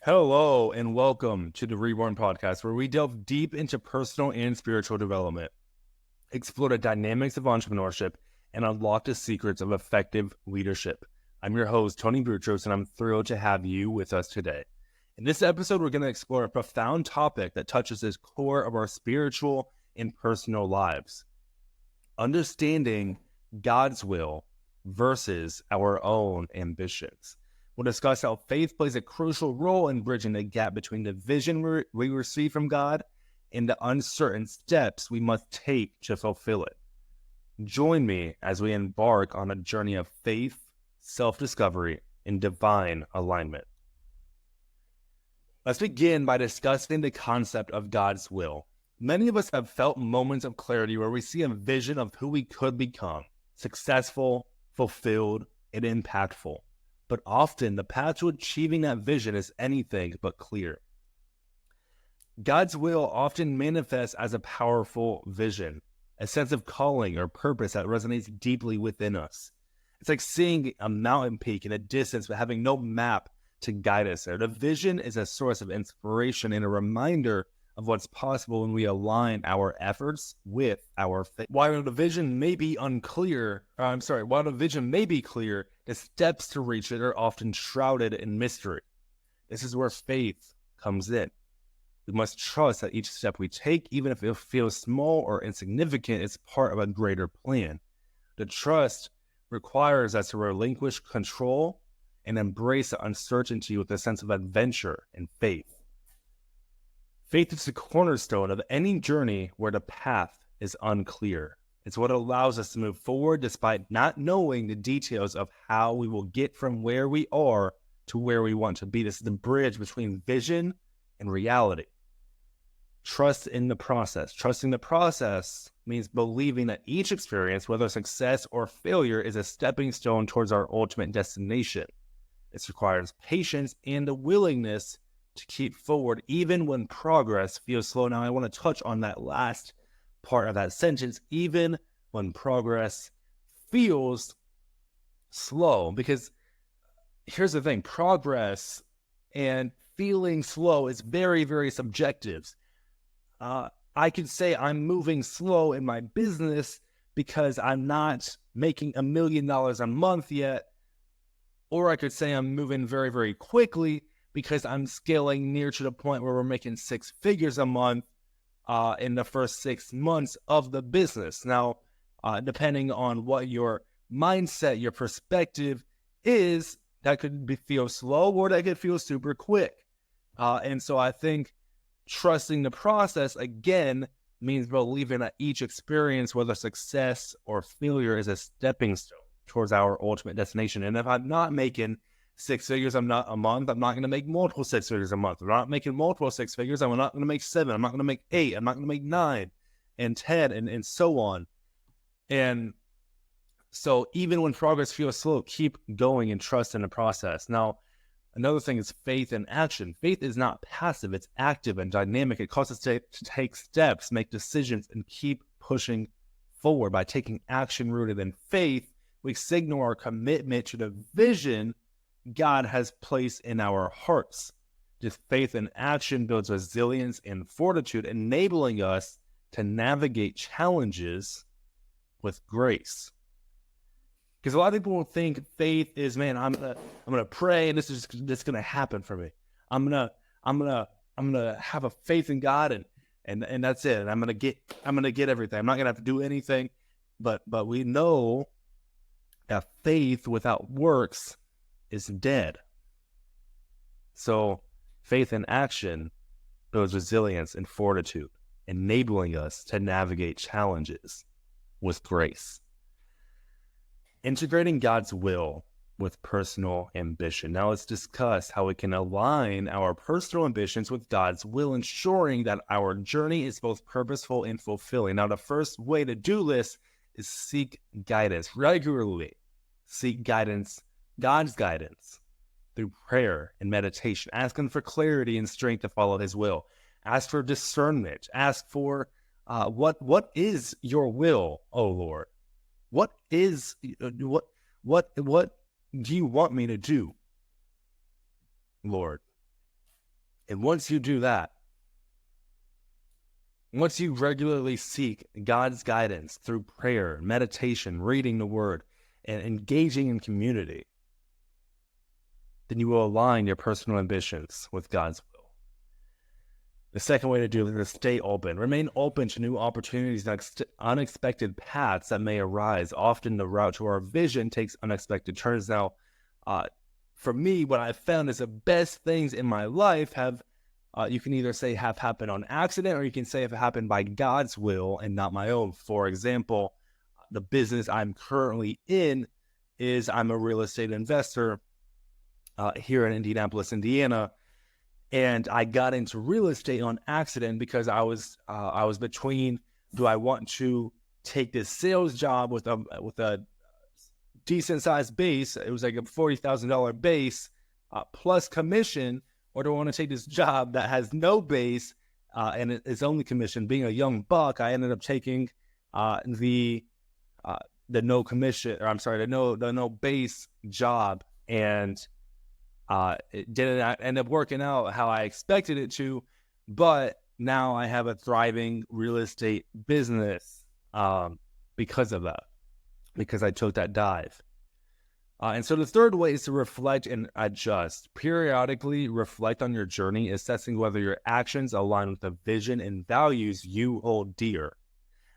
Hello and welcome to the Reborn Podcast, where we delve deep into personal and spiritual development, explore the dynamics of entrepreneurship, and unlock the secrets of effective leadership. I'm your host, Tony Boutros, and I'm thrilled to have you with us today. In this episode, we're going to explore a profound topic that touches the core of our spiritual and personal lives: understanding God's will versus our own ambitions. We'll discuss how faith plays a crucial role in bridging the gap between the vision we receive from God and the uncertain steps we must take to fulfill it. Join me as we embark on a journey of faith, self-discovery, and divine alignment. Let's begin by discussing the concept of God's will. Many of us have felt moments of clarity where we see a vision of who we could become: successful, fulfilled, and impactful. But often the path to achieving that vision is anything but clear. God's will often manifests as a powerful vision, a sense of calling or purpose that resonates deeply within us. It's like seeing a mountain peak in a distance but having no map to guide us there. The vision is a source of inspiration and a reminder of what's possible when we align our efforts with our faith. While the vision may be clear, the steps to reach it are often shrouded in mystery. This is where faith comes in. We must trust that each step we take, even if it feels small or insignificant, is part of a greater plan. The trust requires us to relinquish control and embrace the uncertainty with a sense of adventure and faith. Faith is the cornerstone of any journey where the path is unclear. It's what allows us to move forward despite not knowing the details of how we will get from where we are to where we want to be. This is the bridge between vision and reality. Trust in the process. Trusting the process means believing that each experience, whether success or failure, is a stepping stone towards our ultimate destination. This requires patience and a willingness to keep forward even when progress feels slow. Now, I want to touch on that last part of that sentence, even when progress feels slow, because here's the thing: progress and feeling slow is very, very subjective. I could say I'm moving slow in my business because I'm not making $1 million a month yet, or I could say I'm moving very, very quickly because I'm scaling near to the point where we're making 6 figures a month in the first 6 months of the business. Now, depending on what your mindset, your perspective is, that could feel slow or that could feel super quick. And so I think trusting the process, again, means believing that each experience, whether success or failure, is a stepping stone towards our ultimate destination. And if I'm not making 6 figures a month, I'm not going to make multiple 6 figures a month. I'm not making multiple 6 figures. I'm not going to make 7. I'm not going to make 8. I'm not going to make 9 and 10 and so on. And so even when progress feels slow, keep going and trust in the process. Now, another thing is faith and action. Faith is not passive. It's active and dynamic. It causes us to take steps, make decisions, and keep pushing forward. By taking action rooted in faith, we signal our commitment to the vision God has placed in our hearts. This faith and action builds resilience and fortitude, enabling us to navigate challenges with grace. Because a lot of people will think faith is, man, I'm gonna pray and this is just gonna happen for me. I'm gonna have a faith in God and that's it. And I'm gonna get everything. I'm not gonna have to do anything. But we know that faith without works is dead. So faith in action builds resilience and fortitude, enabling us to navigate challenges with grace. Integrating God's will with personal ambition. Now let's discuss how we can align our personal ambitions with God's will, ensuring that our journey is both purposeful and fulfilling. Now, the first way to do this is seek guidance regularly. Seek guidance, God's guidance, through prayer and meditation. Ask Him for clarity and strength to follow His will. Ask for discernment. Ask for what is your will, O Lord? What do you want me to do, Lord? And once you do that, once you regularly seek God's guidance through prayer, meditation, reading the word, and engaging in community, then you will align your personal ambitions with God's will. The second way to do it is stay open. Remain open to new opportunities and unexpected paths that may arise. Often the route to our vision takes unexpected turns. Now, for me, what I've found is the best things in my life have, you can either say have happened on accident, or you can say have happened by God's will and not my own. For example, the business I'm currently in is I'm a real estate investor here in Indianapolis, Indiana. And I got into real estate on accident because I was between, do I want to take this sales job with a decent sized base? It was like a $40,000 base plus commission, or do I want to take this job that has no base and it's only commission? Being a young buck, I ended up taking the no commission, or I'm sorry, the no base job, and it didn't end up working out how I expected it to, but now I have a thriving real estate business because of that, because I took that dive. And so the third way is to reflect and adjust. Periodically reflect on your journey, assessing whether your actions align with the vision and values you hold dear.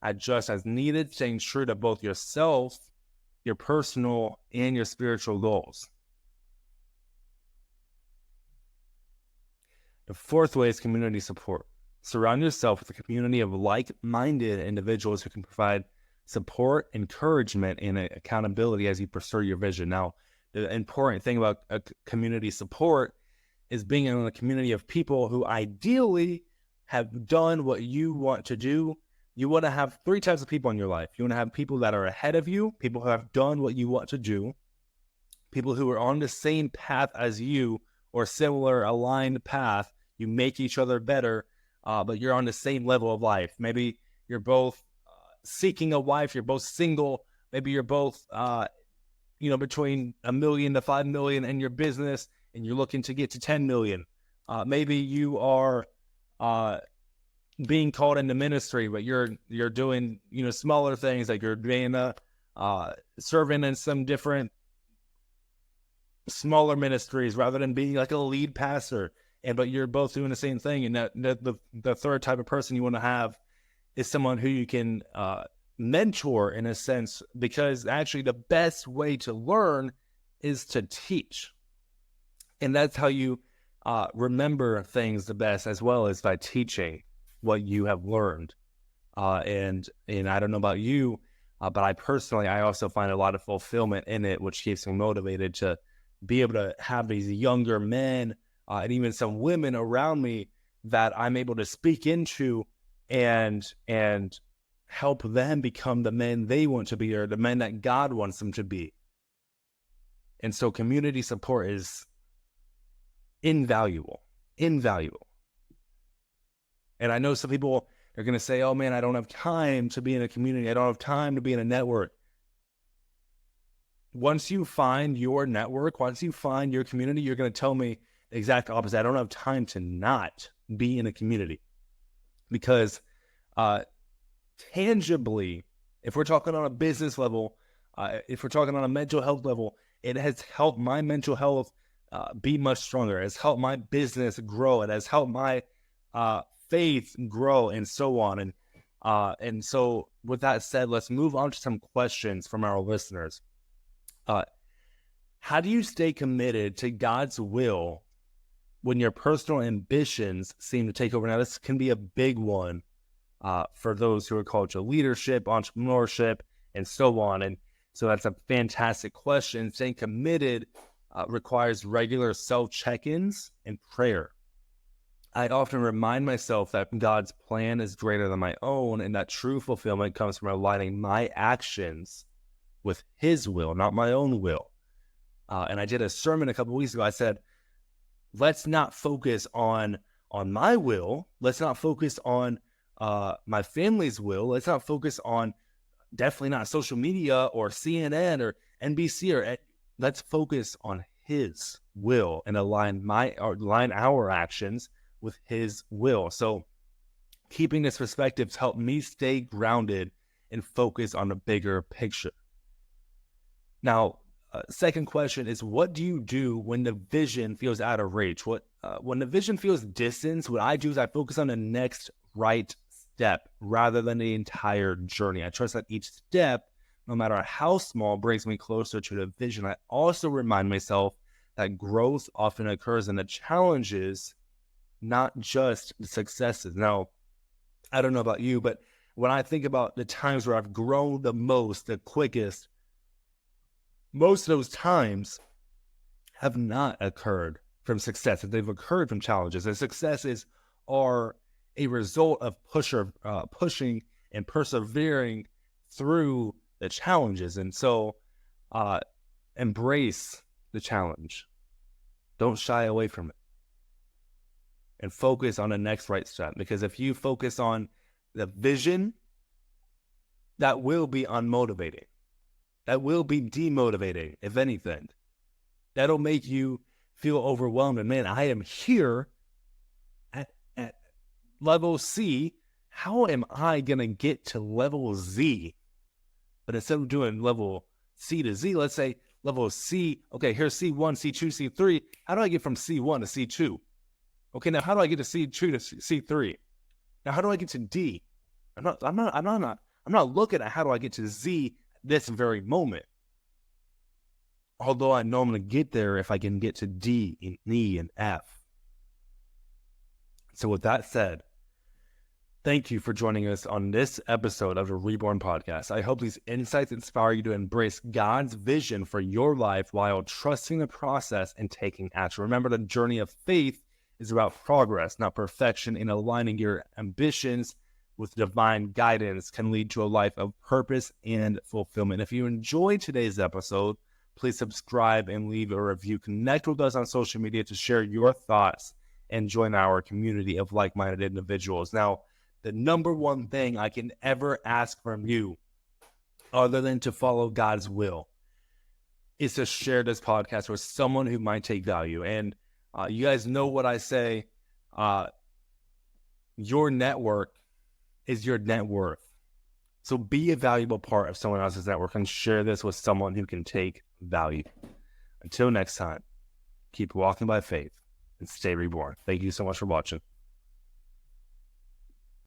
Adjust as needed, staying true to both yourself, your personal, and your spiritual goals. The fourth way is community support. Surround yourself with a community of like-minded individuals who can provide support, encouragement, and accountability as you pursue your vision. Now, the important thing about a community support is being in a community of people who ideally have done what you want to do. You want to have three types of people in your life. You want to have people that are ahead of you, people who have done what you want to do, people who are on the same path as you or similar aligned path. You make each other better, but you're on the same level of life. Maybe you're both seeking a wife, you're both single, maybe you're both, between $1 million to $5 million in your business, and you're looking to get to 10 million. Maybe you are being called into ministry, but you're doing, smaller things, like you're being serving in some different smaller ministries rather than being like a lead pastor. But you're both doing the same thing. And the third type of person you want to have is someone who you can mentor, in a sense, because actually the best way to learn is to teach. And that's how you remember things the best, as well as by teaching what you have learned. And I don't know about you, but I also find a lot of fulfillment in it, which keeps me motivated to be able to have these younger men and even some women around me that I'm able to speak into and help them become the men they want to be, or the men that God wants them to be. And so community support is invaluable. And I know some people are going to say, oh man, I don't have time to be in a community. I don't have time to be in a network. Once you find your network, once you find your community, you're going to tell me the exact opposite. I don't have time to not be in a community, because tangibly, if we're talking on a business level, if we're talking on a mental health level, it has helped my mental health be much stronger. It has helped my business grow. It has helped my faith grow, and so on. And so with that said, let's move on to some questions from our listeners. How do you stay committed to God's will when your personal ambitions seem to take over? Now, this can be a big one for those who are called to leadership, entrepreneurship, and so on. And so that's a fantastic question. Staying committed requires regular self-check-ins and prayer. I often remind myself that God's plan is greater than my own, and that true fulfillment comes from aligning my actions with His will, not my own will. And I did a sermon a couple of weeks ago. I said, let's not focus on my will. Let's not focus on my family's will. Let's not focus on, definitely not social media or CNN or NBC. Let's focus on his will and align our actions with his will. So keeping this perspective has helped me stay grounded and focus on the bigger picture. Now, second question is, what do you do when the vision feels out of reach? When the vision feels distant, what I do is I focus on the next right step rather than the entire journey. I trust that each step, no matter how small, brings me closer to the vision. I also remind myself that growth often occurs in the challenges, not just the successes. Now, I don't know about you, but when I think about the times where I've grown the most, the quickest, most of those times have not occurred from success. They've occurred from challenges. And successes are a result of pushing and persevering through the challenges. And so embrace the challenge. Don't shy away from it. And focus on the next right step. Because if you focus on the vision, that will be unmotivating. That will be demotivating, if anything. That'll make you feel overwhelmed. And man, I am here at level C. How am I going to get to level Z? But instead of doing level C to Z, let's say level C. Okay, here's C1, C2, C3. How do I get from C1 to C2? Okay, now how do I get to C2 to C3? Now how do I get to D? I'm not looking at how do I get to Z this very moment. Although I normally get there if I can get to D and E and F. So with that said, thank you for joining us on this episode of the Reborn Podcast. I hope these insights inspire you to embrace God's vision for your life while trusting the process and taking action. Remember, the journey of faith is about progress, not perfection, and aligning your ambitions with divine guidance can lead to a life of purpose and fulfillment. If you enjoyed today's episode, please subscribe and leave a review. Connect with us on social media to share your thoughts and join our community of like-minded individuals. Now, the number one thing I can ever ask from you, other than to follow God's will, is to share this podcast with someone who might take value. And you guys know what I say, your network is your net worth. So be a valuable part of someone else's network and share this with someone who can take value. Until next time, keep walking by faith and stay reborn. Thank you so much for watching.